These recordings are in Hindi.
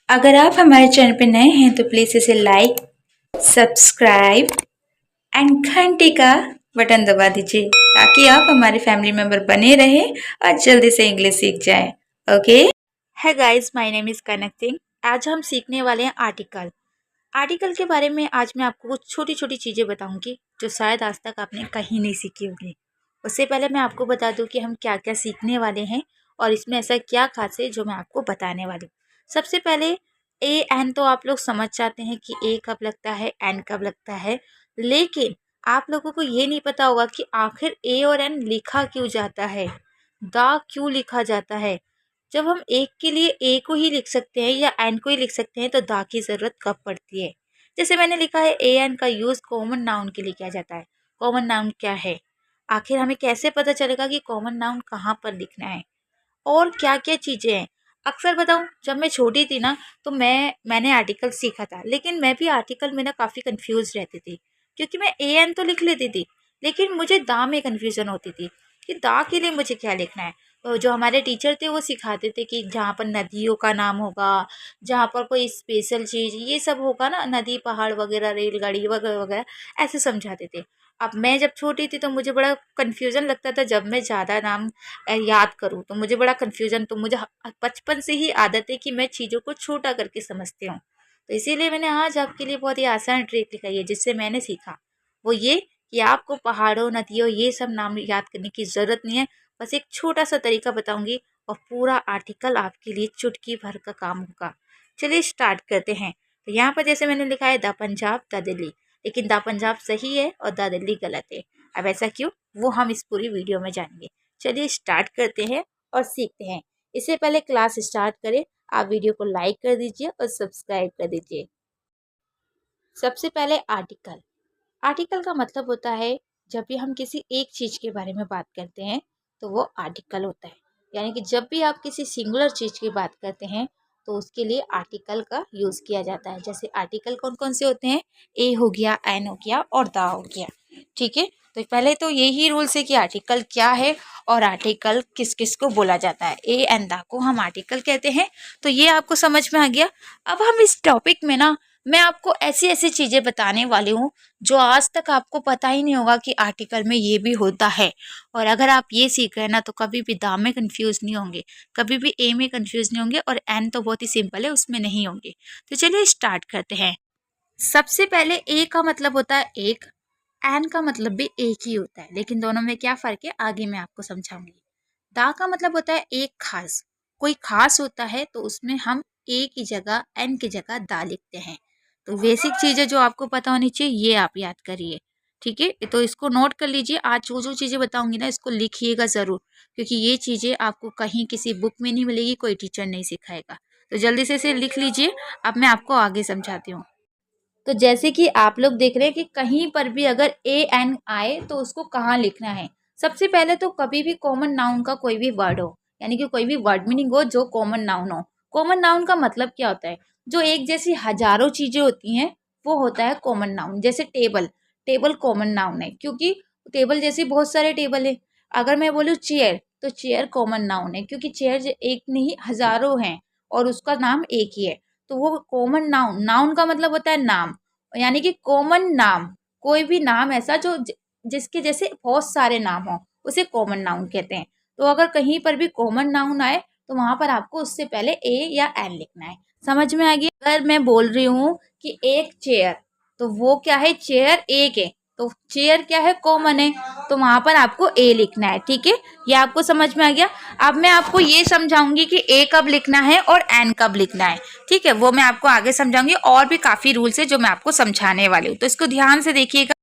अगर आप हमारे चैनल पर नए हैं तो प्लीज़ इसे लाइक, सब्सक्राइब एंड घंटी का बटन दबा दीजिए ताकि आप हमारे फैमिली मेंबर बने रहें और जल्दी से इंग्लिश सीख जाएं। ओके। है गाइस, माय नेम इज़ कनक सिंह। आज हम सीखने वाले हैं आर्टिकल। आर्टिकल के बारे में आज मैं आपको कुछ छोटी छोटी चीज़ें बताऊंगी जो शायद आज तक आपने कहीं नहीं सीखी होगी। उससे पहले मैं आपको बता दूं कि हम क्या क्या सीखने वाले हैं और इसमें ऐसा क्या खास है जो मैं आपको बताने वाली हूँ। सबसे पहले ए एन तो आप लोग समझ जाते हैं कि ए कब लगता है, एन कब लगता है, लेकिन आप लोगों को ये नहीं पता होगा कि आखिर ए और एन लिखा क्यों जाता है, दा क्यों लिखा जाता है। जब हम एक के लिए ए को ही लिख सकते हैं या एन को ही लिख सकते हैं तो दा की ज़रूरत कब पड़ती है। जैसे मैंने लिखा है ए एन का यूज़ कॉमन नाउन के लिए किया जाता है। कॉमन नाउन क्या है, आखिर हमें कैसे पता चलेगा कि कॉमन नाउन कहाँ पर लिखना है और क्या क्या चीज़ें हैं। अक्सर बताऊं, जब मैं छोटी थी ना तो मैंने आर्टिकल सीखा था, लेकिन मैं भी आर्टिकल में ना काफ़ी कंफ्यूज रहती थी क्योंकि मैं ए एन तो लिख लेती थी लेकिन मुझे दा में कन्फ्यूज़न होती थी कि दा के लिए मुझे क्या लिखना है। तो जो हमारे टीचर थे वो सिखाते थे कि जहाँ पर नदियों का नाम होगा, जहाँ पर कोई स्पेशल चीज़ ये सब होगा ना, नदी पहाड़ वगैरह रेलगाड़ी वगैरह वगैरह, ऐसे समझाते थे। अब मैं जब छोटी थी तो मुझे बड़ा कन्फ्यूज़न लगता था, जब मैं ज़्यादा नाम याद करूँ तो मुझे बड़ा कन्फ्यूज़न, तो मुझे बचपन से ही आदत है कि मैं चीज़ों को छोटा करके समझती हूँ। तो इसीलिए मैंने आज आपके लिए बहुत ही आसान ट्रिक दिखाई है जिससे मैंने सीखा, वो ये कि आपको पहाड़ों नदियों ये सब नाम याद करने की ज़रूरत नहीं है। बस एक छोटा सा तरीका बताऊंगी और पूरा आर्टिकल आपके लिए चुटकी भर का काम होगा। चलिए स्टार्ट करते हैं। तो यहाँ पर जैसे मैंने लिखा है द पंजाब द दिल्ली, लेकिन द पंजाब सही है और द दिल्ली गलत है। अब ऐसा क्यों, वो हम इस पूरी वीडियो में जानेंगे। चलिए स्टार्ट करते हैं और सीखते हैं। इससे पहले क्लास स्टार्ट करें, आप वीडियो को लाइक कर दीजिए और सब्सक्राइब कर दीजिए। सबसे पहले आर्टिकल। आर्टिकल का मतलब होता है, जब भी हम किसी एक चीज़ के बारे में बात करते हैं तो वो आर्टिकल होता है। यानी कि जब भी आप किसी सिंगुलर चीज़ की बात करते हैं तो उसके लिए आर्टिकल का यूज़ किया जाता है। जैसे आर्टिकल कौन कौन से होते हैं, ए हो गया, एन हो गया और दा हो गया। ठीक है, तो पहले तो यही रूल्स है कि आर्टिकल क्या है और आर्टिकल किस किस को बोला जाता है। ए एन दा को हम आर्टिकल कहते हैं। तो ये आपको समझ में आ गया। अब हम इस टॉपिक में ना, मैं आपको ऐसी ऐसी चीज़ें बताने वाली हूँ जो आज तक आपको पता ही नहीं होगा कि आर्टिकल में ये भी होता है। और अगर आप ये सीख गए ना तो कभी भी दा में कंफ्यूज नहीं होंगे, कभी भी ए में कंफ्यूज नहीं होंगे, और एन तो बहुत ही सिंपल है, उसमें नहीं होंगे। तो चलिए स्टार्ट करते हैं। सबसे पहले ए का मतलब होता है एक, एन का मतलब भी एक ही होता है, लेकिन दोनों में क्या फ़र्क है आगे मैं आपको समझाऊंगी। दा का मतलब होता है एक खास, कोई खास होता है तो उसमें हम ए की जगह एन की जगह दा लिखते हैं। तो बेसिक चीज़ें जो आपको पता होनी चाहिए ये आप याद करिए। ठीक है, तो इसको नोट कर लीजिए। आज जो जो चीज़ें बताऊंगी ना इसको लिखिएगा ज़रूर, क्योंकि ये चीज़ें आपको कहीं किसी बुक में नहीं मिलेगी, कोई टीचर नहीं सिखाएगा। तो जल्दी से इसे लिख लीजिए। अब मैं आपको आगे समझाती हूँ। तो जैसे कि आप लोग देख रहे हैं कि कहीं पर भी अगर ए एन आए तो उसको कहाँ लिखना है। सबसे पहले तो कभी भी कॉमन नाउन का कोई भी वर्ड हो, यानी कि कोई भी वर्ड मीनिंग हो जो कॉमन नाउन हो। कॉमन नाउन का मतलब क्या होता है, जो एक जैसी हजारों चीजें होती हैं वो होता है कॉमन नाउन। जैसे टेबल, टेबल कॉमन नाउन है क्योंकि टेबल जैसे बहुत सारे टेबल है। अगर मैं बोलूँ चेयर तो चेयर कॉमन नाउन है क्योंकि चेयर एक नहीं हजारों हैं और उसका नाम एक ही है। तो वो कॉमन नाउन, नाउन का मतलब होता है नाम, यानी कि कॉमन नाम, कोई भी नाम ऐसा जो जिसके जैसे बहुत सारे नाम हो उसे कॉमन नाउन कहते हैं। तो अगर कहीं पर भी कॉमन नाउन आए तो वहां पर आपको उससे पहले ए या एन लिखना है। समझ में आ गया। अगर मैं बोल रही हूँ कि एक चेयर, तो वो क्या है, चेयर एक है, तो चेयर क्या है, कॉमन है, तो वहां पर आपको ए लिखना है। ठीक है, ये आपको समझ में आ गया। अब मैं आपको ये समझाऊंगी कि ए कब लिखना है और एन कब लिखना है। ठीक है, वो मैं आपको आगे समझाऊंगी। और भी काफी रूल्स है जो मैं आपको समझाने वाली हूँ, तो इसको ध्यान से देखिएगा।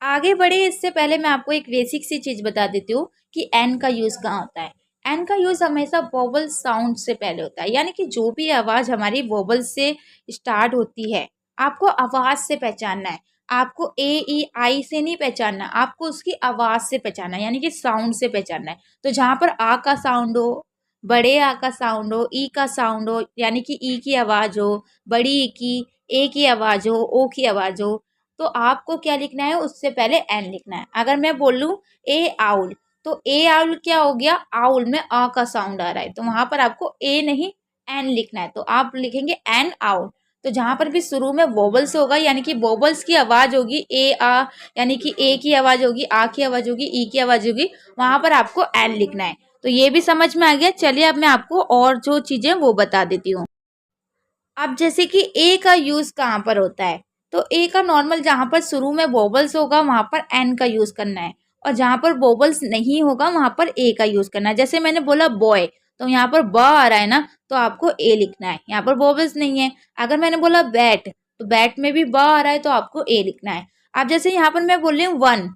आगे बढ़े इससे पहले मैं आपको एक बेसिक सी चीज बता देती हूँ कि एन का यूज कहाँ होता है। एन का यूज हमेशा वोवल साउंड से पहले होता है, यानी कि जो भी आवाज हमारी वोवल से स्टार्ट होती है आपको आवाज से पहचानना है। आपको ए ई आई से नहीं पहचानना, आपको उसकी आवाज से पहचानना है, यानी कि साउंड से पहचानना है। तो जहां पर आ का साउंड हो, बड़े आ का साउंड हो, ई का साउंड हो, यानी कि ई की आवाज हो, बड़ी ई की, ए की आवाज हो, ओ की आवाज हो, तो आपको क्या लिखना है, उससे पहले एन लिखना है। अगर मैं बोलूँ ए आउल, तो ए आउल क्या हो गया, आउल में आ का साउंड आ रहा है, तो वहां पर आपको ए नहीं एन लिखना है तो आप लिखेंगे एन आउट। तो जहां पर भी शुरू में वोबल्स होगा यानी कि वोबल्स की आवाज होगी ए आ, यानी कि ए की आवाज होगी, आ की आवाज होगी, ई की आवाज होगी, वहां पर आपको एन लिखना है। तो ये भी समझ में आ गया। चलिए अब मैं आपको और जो चीजें वो बता देती हूँ। अब जैसे कि ए का यूज कहाँ पर होता है, तो ए का नॉर्मल जहां पर शुरू में वोबल्स होगा वहां पर एन का यूज करना है, और जहां पर वोबल्स नहीं होगा वहां पर ए का यूज करना है। जैसे मैंने बोला बॉय, तो यहाँ पर ब आ रहा है ना, तो आपको ए लिखना है, यहाँ पर वोबल्स नहीं है। अगर मैंने बोला बैट, तो बैट में भी ब आ रहा है तो आपको ए लिखना है। अब जैसे यहाँ पर मैं बोल रही हूँ वन,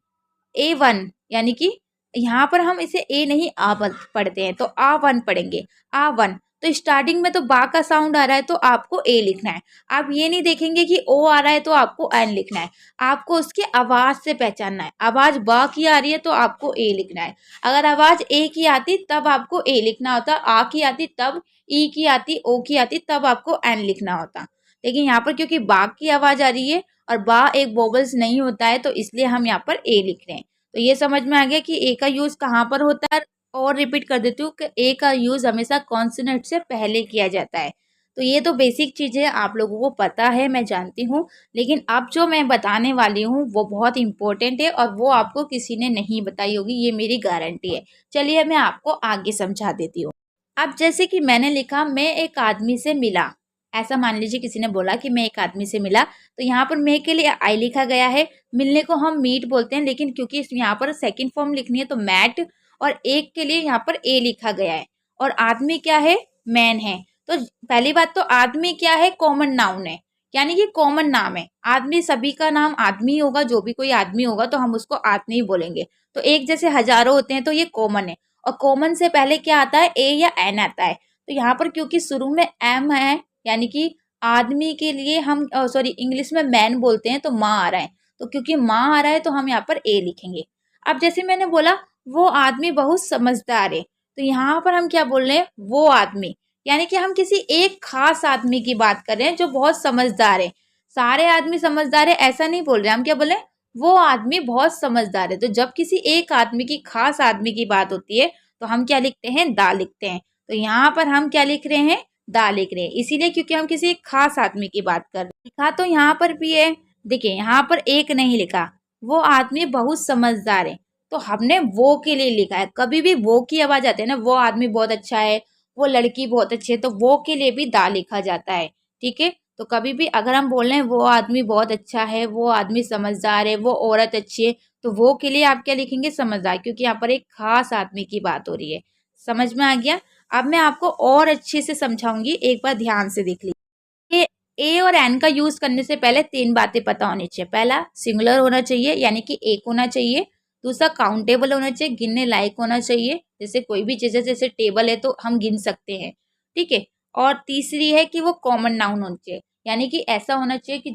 ए वन, यानी कि यहाँ पर हम इसे ए नहीं आ पढ़ते हैं, तो आ वन पढ़ेंगे, आ वन। तो स्टार्टिंग में तो बा का साउंड आ रहा है तो आपको ए लिखना है। आप ये नहीं देखेंगे कि ओ आ रहा है तो आपको एन लिखना है, आपको उसकी आवाज से पहचानना है। आवाज बा की आ रही है तो आपको ए लिखना है। अगर आवाज ए की आती तब आपको ए लिखना होता, आ की आती तब, ई की आती, ओ की आती तब आपको एन लिखना होता। लेकिन यहाँ पर क्योंकि बा की आवाज आ रही है और बा एक वोबल्स नहीं होता है, तो इसलिए हम यहाँ पर ए लिख रहे हैं। तो ये समझ में आ गया कि ए का यूज कहाँ पर होता है। और रिपीट कर देती हूँ कि ए का यूज हमेशा कॉन्सोनेंट से पहले किया जाता है। तो ये तो बेसिक चीजें आप लोगों को पता है, मैं जानती हूँ। लेकिन अब जो मैं बताने वाली हूँ वो बहुत इंपॉर्टेंट है और वो आपको किसी ने नहीं बताई होगी, ये मेरी गारंटी है। चलिए मैं आपको आगे समझा देती हूँ। अब जैसे कि मैंने लिखा मैं एक आदमी से मिला, ऐसा मान लीजिए किसी ने बोला कि मैं एक आदमी से मिला, तो यहाँ पर मैं के लिए आई लिखा गया है। मिलने को हम मीट बोलते हैं, लेकिन क्योंकि यहाँ पर सेकंड फॉर्म लिखनी है तो मैट, और एक के लिए यहाँ पर ए लिखा गया है। और आदमी क्या है, मैन है। तो पहली बात तो आदमी क्या है, कॉमन नाउन है, यानी कि कॉमन नाम है। आदमी सभी का नाम आदमी होगा, जो भी कोई आदमी होगा तो हम उसको आदमी ही बोलेंगे। तो एक जैसे हजारों होते हैं तो ये कॉमन है, और कॉमन से पहले क्या आता है, ए या एन आता है। तो यहाँ पर क्योंकि शुरू में एम है, यानी कि आदमी के लिए हम सॉरी इंग्लिश में मैन बोलते हैं तो माँ आ रहा है, तो क्योंकि माँ आ रहा है तो हम यहाँ पर ए लिखेंगे। अब जैसे मैंने बोला वो आदमी बहुत समझदार है, तो यहाँ पर हम क्या बोल रहे हैं, वो आदमी, यानी कि हम किसी एक खास आदमी की बात कर रहे हैं जो बहुत समझदार है। सारे आदमी समझदार है ऐसा नहीं बोल रहे, हम क्या बोल रहे हैं, वो आदमी बहुत समझदार है। तो जब किसी एक आदमी की, खास आदमी की बात होती है तो हम क्या लिखते हैं, दा लिखते हैं। तो यहाँ पर हम क्या लिख रहे हैं, दा लिख रहे हैं, इसीलिए क्योंकि हम किसी एक खास आदमी की बात कर रहे हैं। लिखा तो यहाँ पर भी है, देखिए यहाँ पर एक नहीं लिखा, वो आदमी बहुत समझदार है, तो हमने वो के लिए लिखा है। कभी भी वो की आवाज आती है ना, वो आदमी बहुत अच्छा है, वो लड़की बहुत अच्छी है, तो वो के लिए भी दा लिखा जाता है। ठीक है, तो कभी भी अगर हम बोल रहे हैं वो आदमी बहुत अच्छा है, वो आदमी समझदार है, वो औरत अच्छी है, तो वो के लिए आप क्या लिखेंगे, समझदार, क्योंकि यहाँ पर एक खास आदमी की बात हो रही है। समझ में आ गया। अब मैं आपको और अच्छे से समझाऊंगी, एक बार ध्यान से देख लीजिए। ए और एन का यूज करने से पहले तीन बातें पता होनी चाहिए। पहला, सिंगुलर होना चाहिए, यानी कि एक होना चाहिए। दूसरा, काउंटेबल होना चाहिए, गिनने लायक होना चाहिए, जैसे कोई भी चीज़ है, जैसे टेबल है तो हम गिन सकते हैं। ठीक है। और तीसरी है कि वो कॉमन नाउन होना चाहिए, यानी कि ऐसा होना चाहिए कि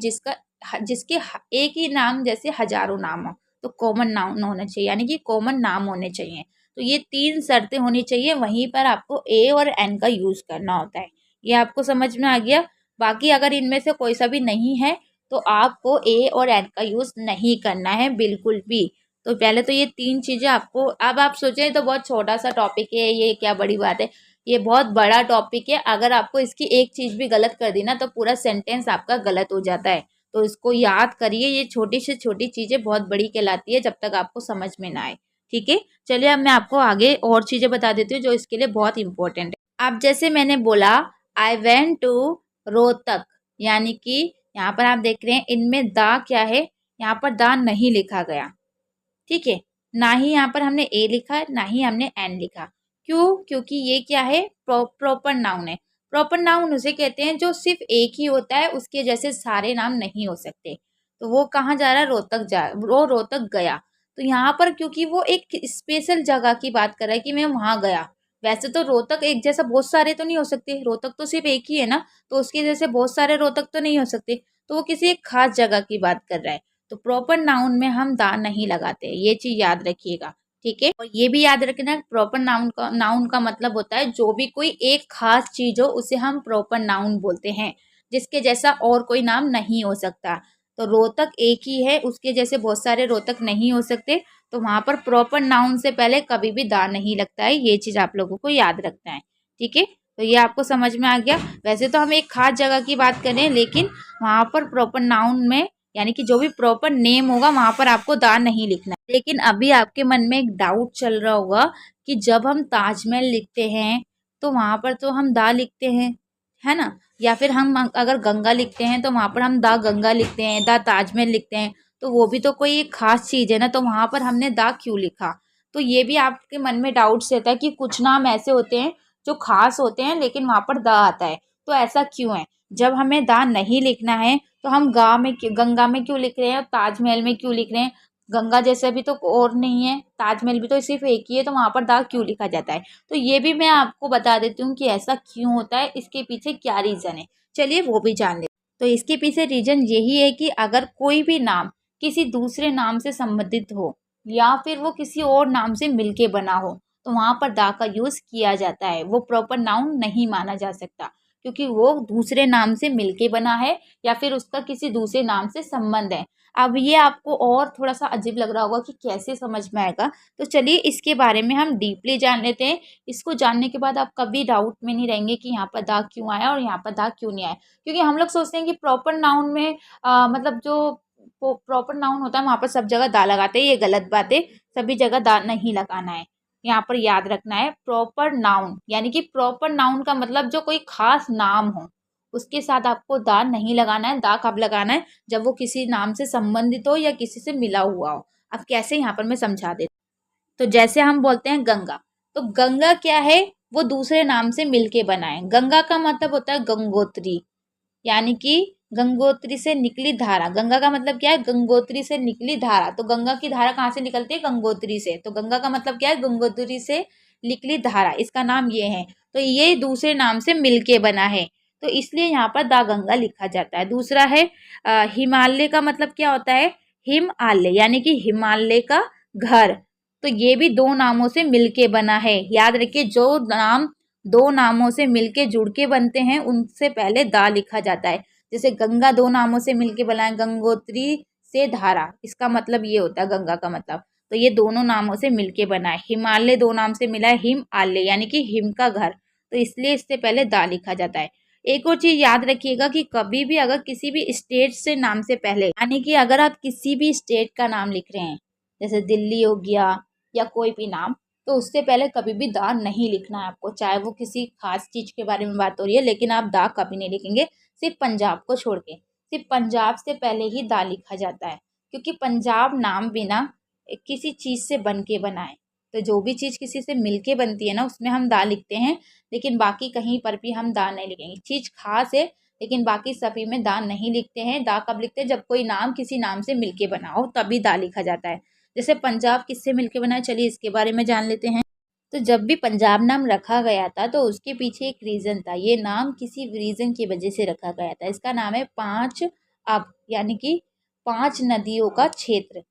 जिसके एक ही नाम जैसे हजारों नाम हो, तो कॉमन नाउन होना चाहिए, यानी कि कॉमन नाम होने चाहिए। तो ये तीन शर्तें होनी चाहिए, वहीं पर आपको ए और एन का यूज करना होता है। ये आपको समझ में आ गया। बाकी अगर इनमें से कोई सा भी नहीं है तो आपको ए और एन का यूज नहीं करना है बिल्कुल भी। तो पहले तो ये तीन चीजें आपको, अब आप सोचें तो बहुत छोटा सा टॉपिक है, ये क्या बड़ी बात है, ये बहुत बड़ा टॉपिक है। अगर आपको इसकी एक चीज भी गलत कर दी ना तो पूरा सेंटेंस आपका गलत हो जाता है। तो इसको याद करिए, ये छोटी से छोटी चीजें बहुत बड़ी कहलाती है जब तक आपको समझ में ना आए। ठीक है, चलिए अब मैं आपको आगे और चीजें बता देती हूँ जो इसके लिए बहुत इंपॉर्टेंट है। अब जैसे मैंने बोला आई वेंट टू रोहतक, यानी कि यहाँ पर आप देख रहे हैं इनमें दा क्या है, यहाँ पर दा नहीं लिखा गया। ठीक है, ना ही यहाँ पर हमने ए लिखा है, ना ही हमने एन लिखा। क्यों? क्योंकि ये क्या है, प्रॉपर नाउन है। प्रॉपर नाउन उसे कहते हैं जो सिर्फ एक ही होता है, उसके जैसे सारे नाम नहीं हो सकते। तो वो कहाँ जा रहा है, वो रोहतक गया। तो यहाँ पर क्योंकि वो एक स्पेशल जगह की बात कर रहा है कि मैं वहां गया। वैसे तो रोहतक एक जैसा बहुत सारे तो नहीं हो सकते, रोहतक तो सिर्फ एक ही है ना, तो उसके जैसे बहुत सारे रोहतक तो नहीं हो सकते। तो वो किसी एक खास जगह की बात कर रहा है। तो प्रॉपर नाउन में हम दा नहीं लगाते, ये चीज याद रखिएगा। ठीक है, और ये भी याद रखना प्रॉपर नाउन का मतलब होता है जो भी कोई एक खास चीज हो उसे हम प्रॉपर नाउन बोलते हैं, जिसके जैसा और कोई नाम नहीं हो सकता। तो रोहतक एक ही है, उसके जैसे बहुत सारे रोहतक नहीं हो सकते। तो वहां पर प्रॉपर नाउन से पहले कभी भी दा नहीं लगता है, ये चीज आप लोगों को याद रखना है। ठीक है, तो ये आपको समझ में आ गया। वैसे तो हम एक खास जगह की बात करें, लेकिन वहाँ पर प्रॉपर नाउन में यानी कि जो भी प्रॉपर नेम होगा वहाँ पर आपको दा नहीं लिखना है। लेकिन अभी आपके मन में एक डाउट चल रहा होगा कि जब हम ताजमहल लिखते हैं तो वहाँ पर तो हम दा लिखते हैं, है ना? या फिर हम अगर गंगा लिखते हैं तो वहाँ पर हम दा गंगा लिखते हैं, दा ताजमहल लिखते हैं। तो वो भी तो कोई एक खास चीज़ है ना, तो वहाँ पर हमने दा क्यों लिखा? तो ये भी आपके मन में डाउट्स रहता है कि कुछ नाम ऐसे होते हैं जो खास होते हैं लेकिन वहाँ पर दा आता है, तो ऐसा क्यों है? जब हमें दा नहीं लिखना है तो हम गंगा में क्यों लिख रहे हैं और ताजमहल में क्यों लिख रहे हैं? गंगा जैसा भी तो और नहीं है, ताजमहल भी तो सिर्फ एक ही है, तो वहाँ पर दा क्यों लिखा जाता है? तो ये भी मैं आपको बता देती हूँ कि ऐसा क्यों होता है, इसके पीछे क्या रीज़न है। चलिए वो भी जान लेते हैं। तो इसके पीछे रीज़न यही है कि अगर कोई भी नाम किसी दूसरे नाम से संबंधित हो या फिर वो किसी और नाम से मिलके बना हो, तो वहाँ पर दा का यूज़ किया जाता है। वो प्रॉपर नाउन नहीं माना जा सकता क्योंकि वो दूसरे नाम से मिलके बना है या फिर उसका किसी दूसरे नाम से संबंध है। अब ये आपको और थोड़ा-सा अजीब लग रहा होगा कि कैसे समझ में आएगा? तो चलिए इसके बारे में हम डीपली जान लेते हैं। इसको जानने के बाद आप कभी डाउट में नहीं रहेंगे कि यहाँ पर दा क्यों आया और यहाँ पर दा क्यों नहीं आया। क्योंकि हम लोग सोचते हैं कि प्रॉपर नाउन में मतलब जो प्रॉपर नाउन होता है वहाँ पर सब जगह दा लगाते हैं, ये गलत बात है। सभी जगह दा नहीं लगाना है। यहाँ पर याद रखना है प्रॉपर नाउन यानी कि प्रॉपर नाउन का मतलब जो कोई खास नाम हो, उसके साथ आपको दा नहीं लगाना है। दा कब लगाना है? जब वो किसी नाम से संबंधित हो या किसी से मिला हुआ हो। अब कैसे, यहाँ पर मैं समझा देती हूँ। तो जैसे हम बोलते हैं गंगा, तो गंगा क्या है? वो दूसरे नाम से मिलके बना है। गंगा का मतलब होता है गंगोत्री, यानी कि गंगोत्री से निकली धारा। गंगा का मतलब क्या है? गंगोत्री से निकली धारा। तो गंगा की धारा कहाँ से निकलती है? गंगोत्री से। तो गंगा का मतलब क्या है? गंगोत्री से निकली धारा, इसका नाम ये है। तो ये दूसरे नाम से मिलके बना है, तो इसलिए यहाँ पर दा गंगा लिखा जाता है। दूसरा है हिमालय का मतलब क्या होता है? हिमालय यानी कि हिमालय का घर। तो ये भी दो नामों से मिलके बना है। याद रखिए, जो नाम दो नामों से मिलके जुड़ के बनते हैं उनसे पहले दा लिखा जाता है। जैसे गंगा दो नामों से मिलके बना है, गंगोत्री से धारा, इसका मतलब ये होता है गंगा का मतलब। तो ये दोनों नामों से मिलके बना है। हिमालय दो नाम से मिला है, हिमालय यानी कि हिम का घर, तो इसलिए इससे पहले दा लिखा जाता है। एक और चीज याद रखिएगा कि कभी भी अगर किसी भी स्टेट से नाम से पहले, यानी कि अगर आप किसी भी स्टेट का नाम लिख रहे हैं, जैसे दिल्ली हो गया या कोई भी नाम, तो उससे पहले कभी भी दा नहीं लिखना है आपको। चाहे वो किसी खास चीज़ के बारे में बात हो रही है, लेकिन आप दा कभी नहीं लिखेंगे, सिर्फ पंजाब को छोड़ के। सिर्फ पंजाब से पहले ही दा लिखा जाता है, क्योंकि पंजाब नाम बिना किसी चीज़ से बन के बना है। तो जो भी चीज़ किसी से मिल के बनती है ना, उसमें हम दा लिखते हैं, लेकिन बाकी कहीं पर भी हम दा नहीं लिखेंगे। चीज़ खास है लेकिन बाकी सभी में दा नहीं लिखते हैं। दा कब लिखते हैं? जब कोई नाम किसी नाम से मिलके बना हो, तभी दा लिखा जाता है। जैसे पंजाब किससे मिलके बना है, चलिए इसके बारे में जान लेते हैं। तो जब भी पंजाब नाम रखा गया था तो उसके पीछे एक रीज़न था। ये नाम किसी रीज़न की वजह से रखा गया था। इसका नाम है पाँच अब, यानी कि पांच नदियों का क्षेत्र।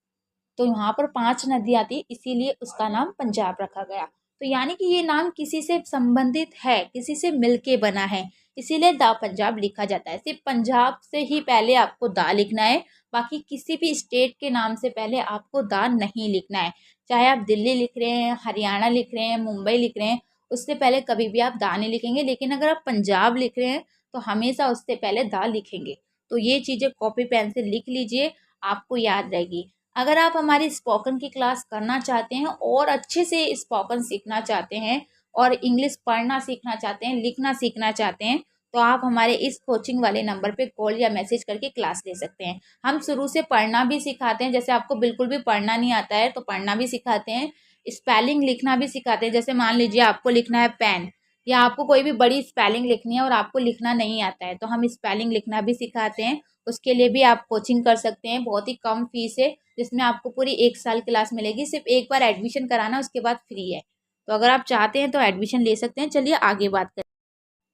तो यहाँ पर पांच नदियाँ थी, इसीलिए उसका नाम पंजाब रखा गया। तो यानी कि ये नाम किसी से संबंधित है, किसी से मिलके बना है, इसीलिए दा पंजाब लिखा जाता है। सिर्फ पंजाब से ही पहले आपको दा लिखना है, बाकी किसी भी स्टेट के नाम से पहले आपको दा नहीं लिखना है। चाहे आप दिल्ली लिख रहे हैं, हरियाणा लिख रहे हैं, मुंबई लिख रहे हैं, उससे पहले कभी भी आप दा नहीं लिखेंगे। लेकिन अगर आप पंजाब लिख रहे हैं तो हमेशा उससे पहले दा लिखेंगे। तो ये चीज़ें कॉपी पेन से लिख लीजिए, आपको याद रहेगी। अगर आप हमारी स्पोकन की क्लास करना चाहते हैं और अच्छे से स्पोकन सीखना चाहते हैं और इंग्लिश पढ़ना सीखना चाहते हैं, लिखना सीखना चाहते हैं, तो आप हमारे इस कोचिंग वाले नंबर पे कॉल या मैसेज करके क्लास ले सकते हैं। हम शुरू से पढ़ना भी सिखाते हैं, जैसे आपको बिल्कुल भी पढ़ना नहीं आता है तो पढ़ना भी सिखाते हैं, स्पेलिंग लिखना भी सिखाते हैं। जैसे मान लीजिए आपको लिखना है पेन, या आपको कोई भी बड़ी स्पेलिंग लिखनी है और आपको लिखना नहीं आता है, तो हम स्पेलिंग लिखना भी सिखाते हैं। उसके लिए भी आप कोचिंग कर सकते हैं, बहुत ही कम फीस है, जिसमें आपको पूरी 1 साल क्लास मिलेगी। सिर्फ एक बार एडमिशन कराना, उसके बाद फ्री है। तो अगर आप चाहते हैं तो एडमिशन ले सकते हैं। चलिए आगे बात करें।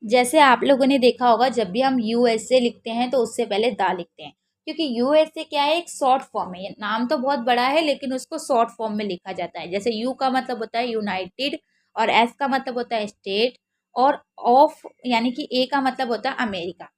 जैसे आप लोगों ने देखा होगा, जब भी हम यूएसए लिखते हैं तो उससे पहले दा लिखते हैं, क्योंकि यूएसए क्या है? एक शॉर्ट फॉर्म है। ये नाम तो बहुत बड़ा है लेकिन उसको शॉर्ट फॉर्म में लिखा जाता है। जैसे यू का मतलब होता है यूनाइटेड, और एस का मतलब होता है स्टेट, और ऑफ यानी कि ए का मतलब होता है अमेरिका।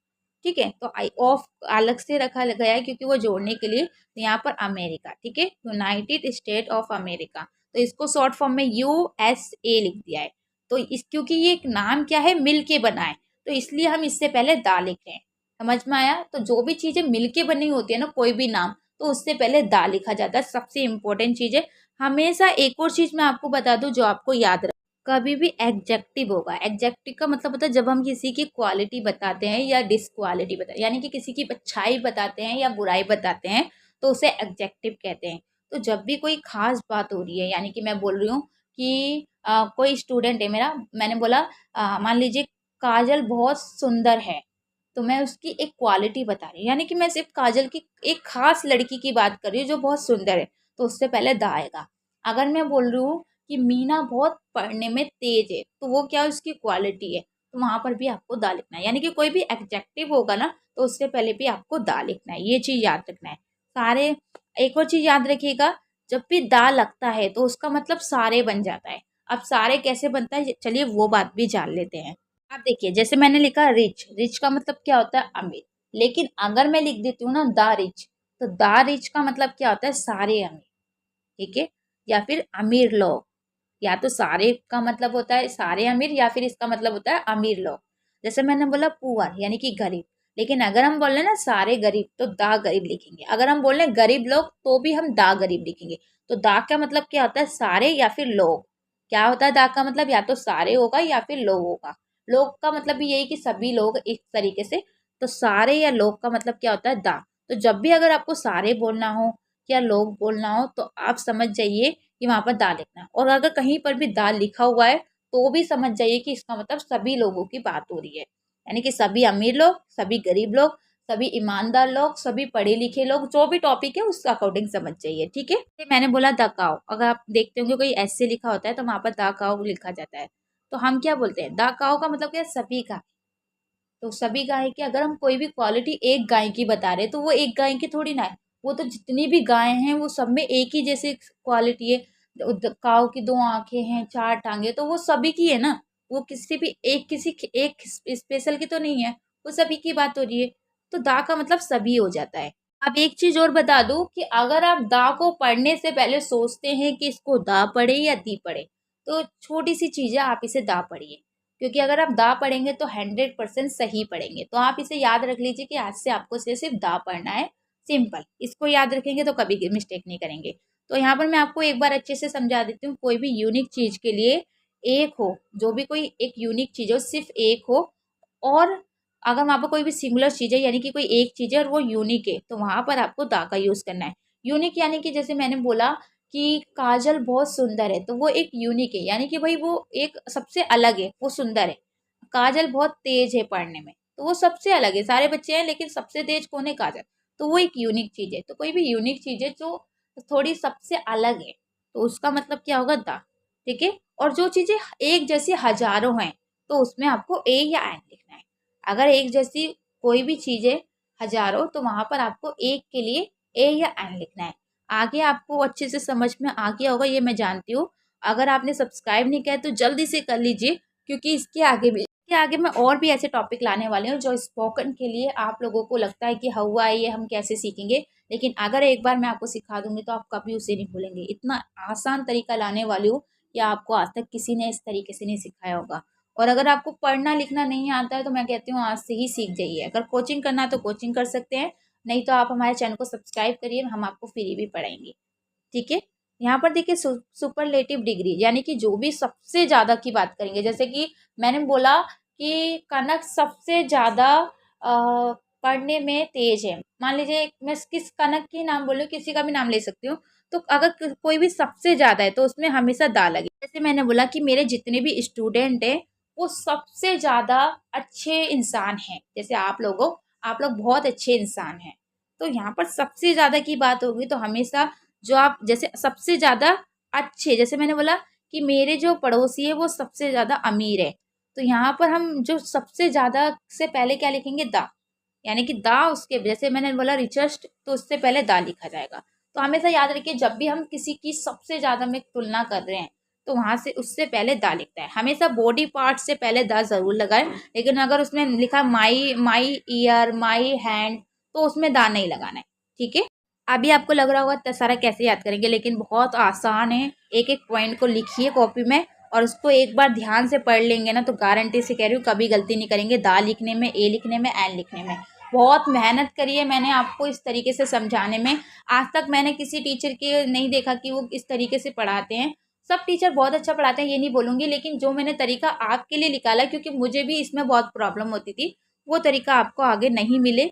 ठीक है, तो आई ऑफ अलग से रखा गया है क्योंकि वो जोड़ने के लिए। तो यहाँ पर अमेरिका, ठीक है, यूनाइटेड स्टेट ऑफ अमेरिका, तो इसको शॉर्ट फॉर्म में यूएसए लिख दिया है। तो इस क्योंकि ये एक नाम क्या है, मिल के बना है, तो इसलिए हम इससे पहले दा लिख रहे हैं। समझ में आया? तो जो भी चीज़ें मिल के बनी होती है ना, कोई भी नाम, तो उससे पहले दा लिखा जाता है। सबसे इम्पोर्टेंट चीज़ है। हमेशा एक और चीज़ मैं आपको बता दूं जो आपको याद रख, कभी भी एग्जेक्टिव होगा। एग्जेक्टिव का मतलब होता है जब हम किसी की क्वालिटी बताते हैं या डिसक्वालिटी बताते हैं, यानी कि किसी की अच्छाई बताते हैं या बुराई बताते हैं, तो उसे एग्जेक्टिव कहते हैं। तो जब भी कोई खास बात हो रही है, यानी कि मैं बोल रही हूँ कि कोई स्टूडेंट है मेरा, मैंने बोला मान लीजिए काजल बहुत सुंदर है, तो मैं उसकी एक क्वालिटी बता रही हूँ, यानी कि मैं सिर्फ काजल की एक खास लड़की की बात कर रही हूँ जो बहुत सुंदर है, तो उससे पहले दा आएगा। अगर मैं बोल रही हूँ कि मीना बहुत पढ़ने में तेज है, तो वो क्या उसकी क्वालिटी है, तो वहां पर भी आपको दा लिखना है। यानी कि कोई भी एडजेक्टिव होगा ना, तो उससे पहले भी आपको दा लिखना है। ये चीज याद रखना है सारे। एक और चीज याद रखिएगा, जब भी दा लगता है तो उसका मतलब सारे बन जाता है। अब सारे कैसे बनता है, चलिए वो बात भी जान लेते हैं। आप देखिए, जैसे मैंने लिखा रिच, रिच का मतलब क्या होता है, अमीर। लेकिन अगर मैं लिख देती हूँ ना द रिच, तो द रिच का मतलब क्या होता है, सारे अमीर। ठीक है, या फिर अमीर लोग, या तो सारे का मतलब होता है सारे अमीर, या फिर इसका मतलब होता है अमीर लोग। जैसे मैंने बोला पुअर यानी कि गरीब, लेकिन अगर हम बोल रहे ना सारे गरीब, तो दा गरीब लिखेंगे। अगर हम बोल रहे गरीब लोग, तो भी हम दा गरीब लिखेंगे। तो दा का मतलब क्या होता है, सारे या फिर लोग। क्या होता है दा का मतलब, या तो सारे होगा या फिर लोग होगा। लोग का मतलब भी यही कि सभी लोग एक तरीके से। तो सारे या लोग का मतलब क्या होता है, दा। तो जब भी अगर आपको सारे बोलना हो या लोग बोलना हो, तो आप समझ जाइए कि वहां पर दा लिखना है। और अगर कहीं पर भी दा लिखा हुआ है, तो भी समझ जाइए कि इसका मतलब सभी लोगों की बात हो रही है। यानी कि सभी अमीर लोग, सभी गरीब लोग, सभी ईमानदार लोग, सभी पढ़े लिखे लोग, जो भी टॉपिक है उस अकॉर्डिंग समझ जाइए। ठीक है, मैंने बोला द काउ, अगर आप देखते होंगे कोई ऐसे लिखा होता है तो वहां पर द काउ लिखा जाता है। तो हम क्या बोलते हैं, द काउ का मतलब क्या है, सभी का। तो सभी गाय की अगर हम कोई भी क्वालिटी एक गाय की बता रहे, तो वो एक गाय की थोड़ी ना है, वो तो जितनी भी गाय हैं वो सब में एक ही जैसे क्वालिटी है। काव की दो आंखें हैं, चार टांगे, तो वो सभी की है ना। वो किसी भी एक किसी एक स्पेशल की तो नहीं है, वो सभी की बात हो रही है। तो दा का मतलब सभी हो जाता है। अब एक चीज और बता दूं कि अगर आप दा को पढ़ने से पहले सोचते हैं कि इसको दा पढ़े या दी पढ़े, तो छोटी सी चीज है, आप इसे दा पढ़िए। क्योंकि अगर आप दा पढ़ेंगे तो 100% सही पढ़ेंगे। तो आप इसे याद रख लीजिए कि आज से आपको सिर्फ दा पढ़ना है। सिंपल, इसको याद रखेंगे तो कभी मिस्टेक नहीं करेंगे। तो यहाँ पर मैं आपको एक बार अच्छे से समझा देती हूँ। कोई भी यूनिक चीज के लिए एक हो, जो भी कोई एक यूनिक चीज हो सिर्फ एक हो। और अगर वहां पर कोई भी सिंगुलर चीज है, यानी कि कोई एक चीज है और वो यूनिक है, तो वहां पर आपको दा का यूज करना है। यूनिक यानी कि जैसे मैंने बोला कि काजल बहुत सुंदर है, तो वो एक यूनिक है, यानी कि भाई वो एक सबसे अलग है, वो सुंदर है। काजल बहुत तेज है पढ़ने में, तो वो सबसे अलग है। सारे बच्चे हैं लेकिन सबसे तेज कौन है, काजल। तो वो एक यूनिक चीज है। तो कोई भी यूनिक चीज है जो थोड़ी सबसे अलग है, तो उसका मतलब क्या होगा, द। ठीक है, और जो चीजें एक जैसी हजारों हैं, तो उसमें आपको ए या एन लिखना है। अगर एक जैसी कोई भी चीज है हजारों, तो वहां पर आपको एक के लिए ए या एन लिखना है। आगे आपको अच्छे से समझ में आ गया होगा, ये मैं जानती हूँ। अगर आपने सब्सक्राइब नहीं किया है तो जल्दी से कर लीजिए, क्योंकि इसके आगे मैं और भी ऐसे टॉपिक लाने वाले हूँ जो स्पोकन के लिए आप लोगों को लगता है कि हुआ है ये हम कैसे सीखेंगे, लेकिन अगर एक बार मैं आपको सिखा दूंगी तो आप कभी उसे नहीं भूलेंगे। इतना आसान तरीका लाने वाली हूँ कि आपको आज तक किसी ने इस तरीके से नहीं सिखाया होगा। और अगर आपको पढ़ना लिखना नहीं आता है, तो मैं कहती हूँ आज से ही सीख जाइए। अगर कोचिंग करना है तो कोचिंग कर सकते हैं, नहीं तो आप हमारे चैनल को सब्सक्राइब करिए, हम आपको फ्री भी पढ़ाएंगे। ठीक है, यहाँ पर देखिए सुपरलेटिव डिग्री, यानी कि जो भी सबसे ज्यादा की बात करेंगे। जैसे कि मैंने बोला कि कनक सबसे ज्यादा पढ़ने में तेज है। मान लीजिए मैं किस कनक की नाम बोलूँ, किसी का भी नाम ले सकती हूँ। तो अगर कोई भी सबसे ज्यादा है, तो उसमें हमेशा दा लगे। जैसे मैंने बोला कि मेरे जितने भी स्टूडेंट हैं वो सबसे ज्यादा अच्छे इंसान हैं। जैसे आप लोग बहुत अच्छे इंसान हैं। तो यहाँ पर सबसे ज्यादा की बात होगी, तो हमेशा जो आप जैसे सबसे ज्यादा अच्छे, जैसे मैंने बोला कि मेरे जो पड़ोसी है वो सबसे ज्यादा अमीर है, तो यहाँ पर हम जो सबसे ज्यादा से पहले क्या लिखेंगे, दा। यानी कि दा उसके, जैसे मैंने बोला रिचेस्ट, तो उससे पहले दा लिखा जाएगा। तो हमेशा याद रखिए, जब भी हम किसी की सबसे ज्यादा में तुलना कर रहे हैं, तो वहां से उससे पहले दा लिखता है। हमेशा बॉडी पार्ट से पहले दा जरूर लगाए। लेकिन अगर उसमें लिखा माई माई ईयर, माई हैंड, तो उसमें दा नहीं लगाना है। ठीक है, अभी आपको लग रहा होगा इतना सारा कैसे याद करेंगे, लेकिन बहुत आसान है। एक एक पॉइंट को लिखिए कॉपी में और उसको एक बार ध्यान से पढ़ लेंगे ना तो गारंटी से कह रही हूँ कभी गलती नहीं करेंगे दा लिखने में, ए लिखने में, एन लिखने में। बहुत मेहनत करी है मैंने आपको इस तरीके से समझाने में। आज तक मैंने किसी टीचर के नहीं देखा कि वो इस तरीके से पढ़ाते हैं। सब टीचर बहुत अच्छा पढ़ाते हैं ये नहीं बोलूँगी, लेकिन जो मैंने तरीका आपके लिए निकाला, क्योंकि मुझे भी इसमें बहुत प्रॉब्लम होती थी, वो तरीका आपको आगे नहीं मिले।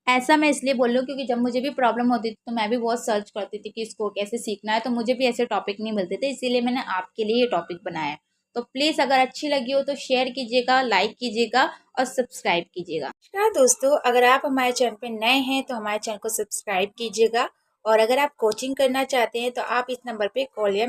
ऐसा मैं इसलिए बोल रही हूँ क्योंकि जब मुझे भी प्रॉब्लम होती थी तो मैं भी बहुत सर्च करती थी कि इसको कैसे सीखना है, तो मुझे भी ऐसे टॉपिक नहीं मिलते थे, इसीलिए मैंने आपके लिए ये टॉपिक बनाया है। तो प्लीज़ अगर अच्छी लगी हो तो शेयर कीजिएगा, लाइक कीजिएगा और सब्सक्राइब कीजिएगा। नमस्कार दोस्तों, अगर आप हमारे चैनल पे नए हैं तो हमारे चैनल को सब्सक्राइब कीजिएगा और अगर आप कोचिंग करना चाहते हैं तो आप इस नंबर पे कॉल या